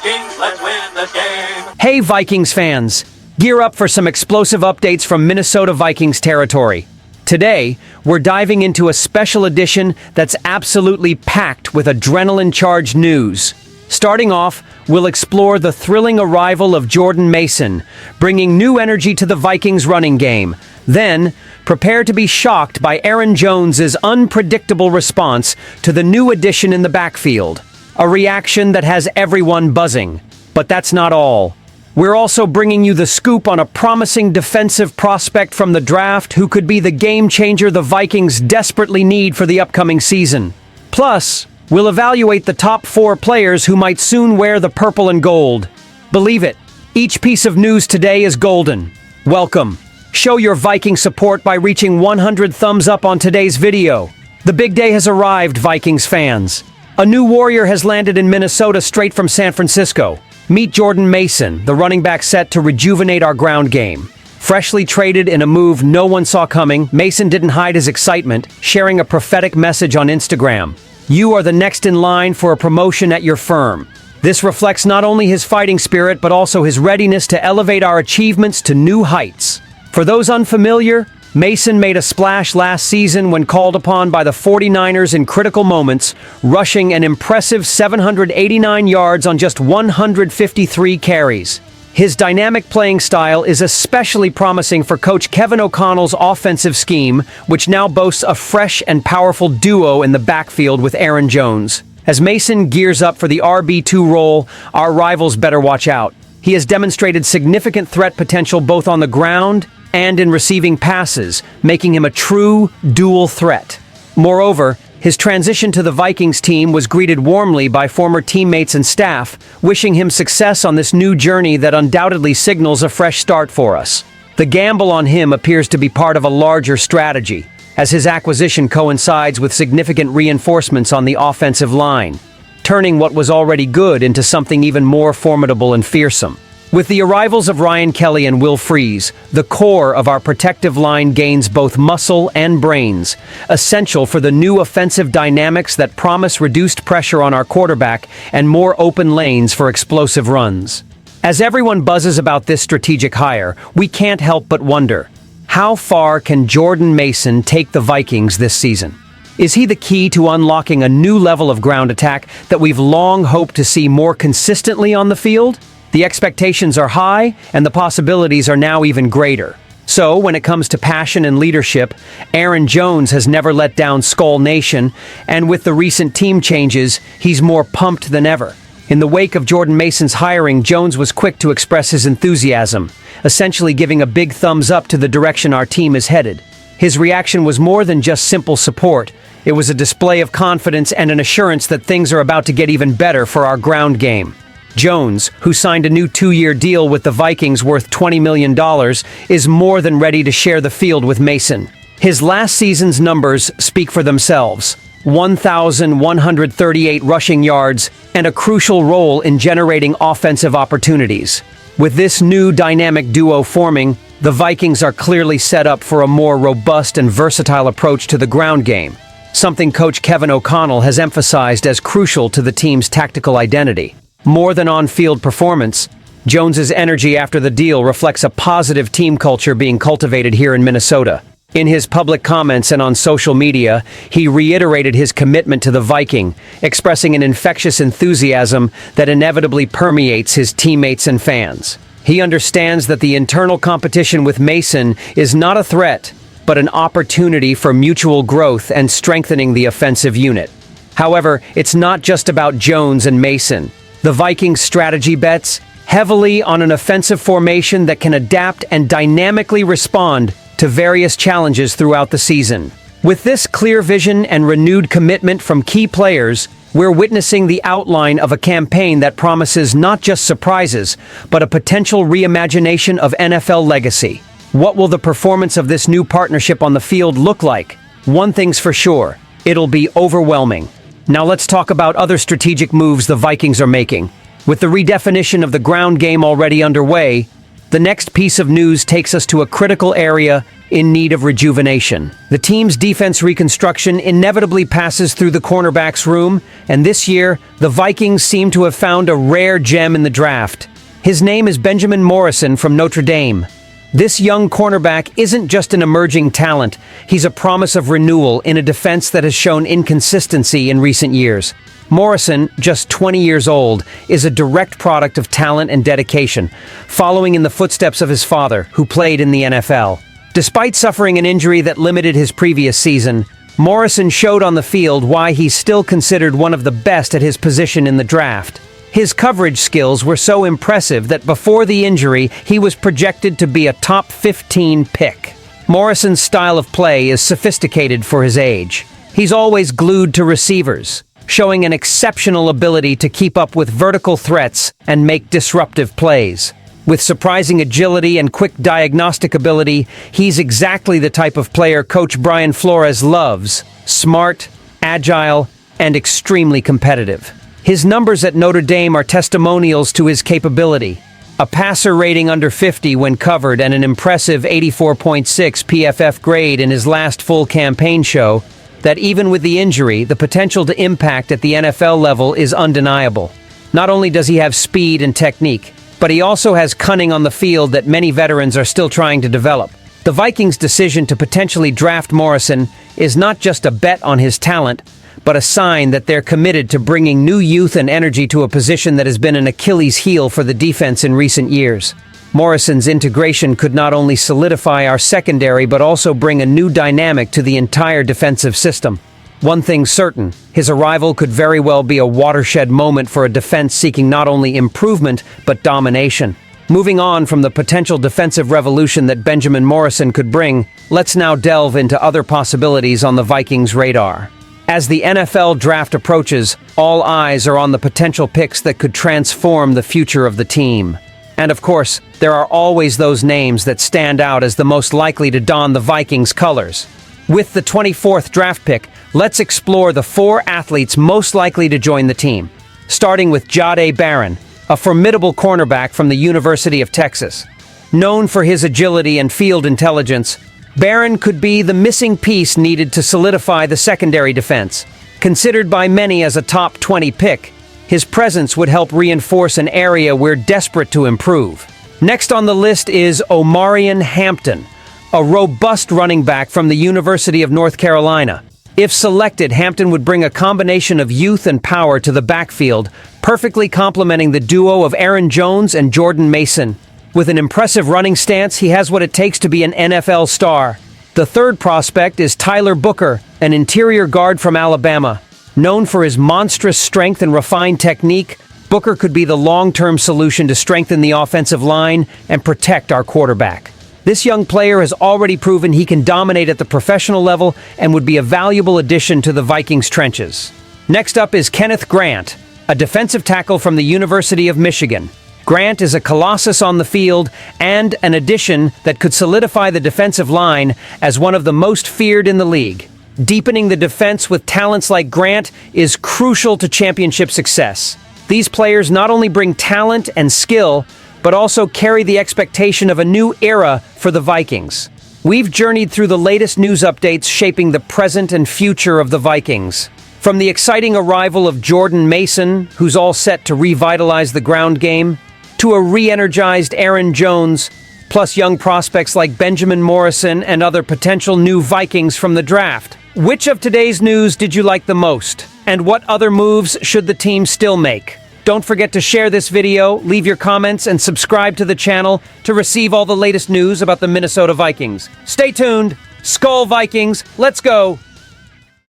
Vikings, let's win the game! Hey Vikings fans! Gear up for some explosive updates from Minnesota Vikings territory. Today, we're diving into a special edition that's absolutely packed with adrenaline-charged news. Starting off, we'll explore the thrilling arrival of Jordan Mason, bringing new energy to the Vikings running game. Then, prepare to be shocked by Aaron Jones's unpredictable response to the new addition in the backfield. A reaction that has everyone buzzing. But that's not all. We're also bringing you the scoop on a promising defensive prospect from the draft who could be the game changer the Vikings desperately need for the upcoming season. Plus, we'll evaluate the top 4 players who might soon wear the purple and gold. Believe it, each piece of news today is golden. Welcome. Show your Viking support by reaching 100 thumbs up on today's video. The big day has arrived, Vikings fans. A new warrior has landed in Minnesota straight from San Francisco. Meet Jordan Mason, the running back set to rejuvenate our ground game. Freshly traded in a move no one saw coming, Mason didn't hide his excitement, sharing a prophetic message on Instagram. You are the next in line for a promotion at your firm. This reflects not only his fighting spirit, but also his readiness to elevate our achievements to new heights. For those unfamiliar, Mason made a splash last season when called upon by the 49ers in critical moments, rushing an impressive 789 yards on just 153 carries. His dynamic playing style is especially promising for Coach Kevin O'Connell's offensive scheme, which now boasts a fresh and powerful duo in the backfield with Aaron Jones. As Mason gears up for the RB2 role, our rivals better watch out. He has demonstrated significant threat potential both on the ground and in receiving passes, making him a true dual threat. Moreover, his transition to the Vikings team was greeted warmly by former teammates and staff, wishing him success on this new journey that undoubtedly signals a fresh start for us. The gamble on him appears to be part of a larger strategy, as his acquisition coincides with significant reinforcements on the offensive line, turning what was already good into something even more formidable and fearsome. With the arrivals of Ryan Kelly and Will Freeze, the core of our protective line gains both muscle and brains, essential for the new offensive dynamics that promise reduced pressure on our quarterback and more open lanes for explosive runs. As everyone buzzes about this strategic hire, we can't help but wonder, how far can Jordan Mason take the Vikings this season? Is he the key to unlocking a new level of ground attack that we've long hoped to see more consistently on the field? The expectations are high, and the possibilities are now even greater. So, when it comes to passion and leadership, Aaron Jones has never let down SKOL Nation, and with the recent team changes, he's more pumped than ever. In the wake of Jordan Mason's hiring, Jones was quick to express his enthusiasm, essentially giving a big thumbs up to the direction our team is headed. His reaction was more than just simple support. It was a display of confidence and an assurance that things are about to get even better for our ground game. Jones, who signed a new 2-year deal with the Vikings worth $20 million, is more than ready to share the field with Mason. His last season's numbers speak for themselves. 1,138 rushing yards and a crucial role in generating offensive opportunities. With this new dynamic duo forming, the Vikings are clearly set up for a more robust and versatile approach to the ground game, something Coach Kevin O'Connell has emphasized as crucial to the team's tactical identity. More than on-field performance, Jones's energy after the deal reflects a positive team culture being cultivated here in Minnesota. In his public comments and on social media, he reiterated his commitment to the Viking, expressing an infectious enthusiasm that inevitably permeates his teammates and fans. He understands that the internal competition with Mason is not a threat, but an opportunity for mutual growth and strengthening the offensive unit. However, it's not just about Jones and Mason. The Vikings' strategy bets heavily on an offensive formation that can adapt and dynamically respond to various challenges throughout the season. With this clear vision and renewed commitment from key players, we're witnessing the outline of a campaign that promises not just surprises, but a potential reimagination of NFL legacy. What will the performance of this new partnership on the field look like? One thing's for sure, it'll be overwhelming. Now let's talk about other strategic moves the Vikings are making. With the redefinition of the ground game already underway, The next piece of news takes us to a critical area in need of rejuvenation. The team's defense reconstruction inevitably passes through the cornerbacks room, and this year, the Vikings seem to have found a rare gem in the draft. His name is Benjamin Morrison from Notre Dame. This young cornerback isn't just an emerging talent, he's a promise of renewal in a defense that has shown inconsistency in recent years. Morrison, just 20 years old, is a direct product of talent and dedication, following in the footsteps of his father, who played in the NFL. Despite suffering an injury that limited his previous season, Morrison showed on the field why he's still considered one of the best at his position in the draft. His coverage skills were so impressive that before the injury, he was projected to be a top 15 pick. Morrison's style of play is sophisticated for his age. He's always glued to receivers, showing an exceptional ability to keep up with vertical threats and make disruptive plays. With surprising agility and quick diagnostic ability, he's exactly the type of player Coach Brian Flores loves: smart, agile, and extremely competitive. His numbers at Notre Dame are testimonials to his capability. A passer rating under 50 when covered and an impressive 84.6 PFF grade in his last full campaign show that even with the injury, the potential to impact at the NFL level is undeniable. Not only does he have speed and technique, but he also has cunning on the field that many veterans are still trying to develop. The Vikings' decision to potentially draft Morrison is not just a bet on his talent, but a sign that they're committed to bringing new youth and energy to a position that has been an Achilles heel for the defense in recent years. Morrison's integration could not only solidify our secondary but also bring a new dynamic to the entire defensive system. One thing's certain, his arrival could very well be a watershed moment for a defense seeking not only improvement but domination. Moving on from the potential defensive revolution that Benjamin Morrison could bring, let's now delve into other possibilities on the Vikings' radar. As the NFL draft approaches, all eyes are on the potential picks that could transform the future of the team. And of course, there are always those names that stand out as the most likely to don the Vikings' colors. With the 24th draft pick, let's explore the 4 athletes most likely to join the team. Starting with Jahdae Barron, a formidable cornerback from the University of Texas. Known for his agility and field intelligence, Barron could be the missing piece needed to solidify the secondary defense. Considered by many as a top 20 pick, his presence would help reinforce an area we're desperate to improve. Next on the list is Omarion Hampton, a robust running back from the University of North Carolina. If selected, Hampton would bring a combination of youth and power to the backfield, perfectly complementing the duo of Aaron Jones and Jordan Mason. With an impressive running stance, he has what it takes to be an NFL star. The third prospect is Tyler Booker, an interior guard from Alabama. Known for his monstrous strength and refined technique, Booker could be the long-term solution to strengthen the offensive line and protect our quarterback. This young player has already proven he can dominate at the professional level and would be a valuable addition to the Vikings' trenches. Next up is Kenneth Grant, a defensive tackle from the University of Michigan. Grant is a colossus on the field and an addition that could solidify the defensive line as one of the most feared in the league. Deepening the defense with talents like Grant is crucial to championship success. These players not only bring talent and skill, but also carry the expectation of a new era for the Vikings. We've journeyed through the latest news updates shaping the present and future of the Vikings. From the exciting arrival of Jordan Mason, who's all set to revitalize the ground game, to a re-energized Aaron Jones, plus young prospects like Benjamin Morrison and other potential new Vikings from the draft. Which of today's news did you like the most? And what other moves should the team still make? Don't forget to share this video, leave your comments, and subscribe to the channel to receive all the latest news about the Minnesota Vikings. Stay tuned. SKOL Vikings, let's go!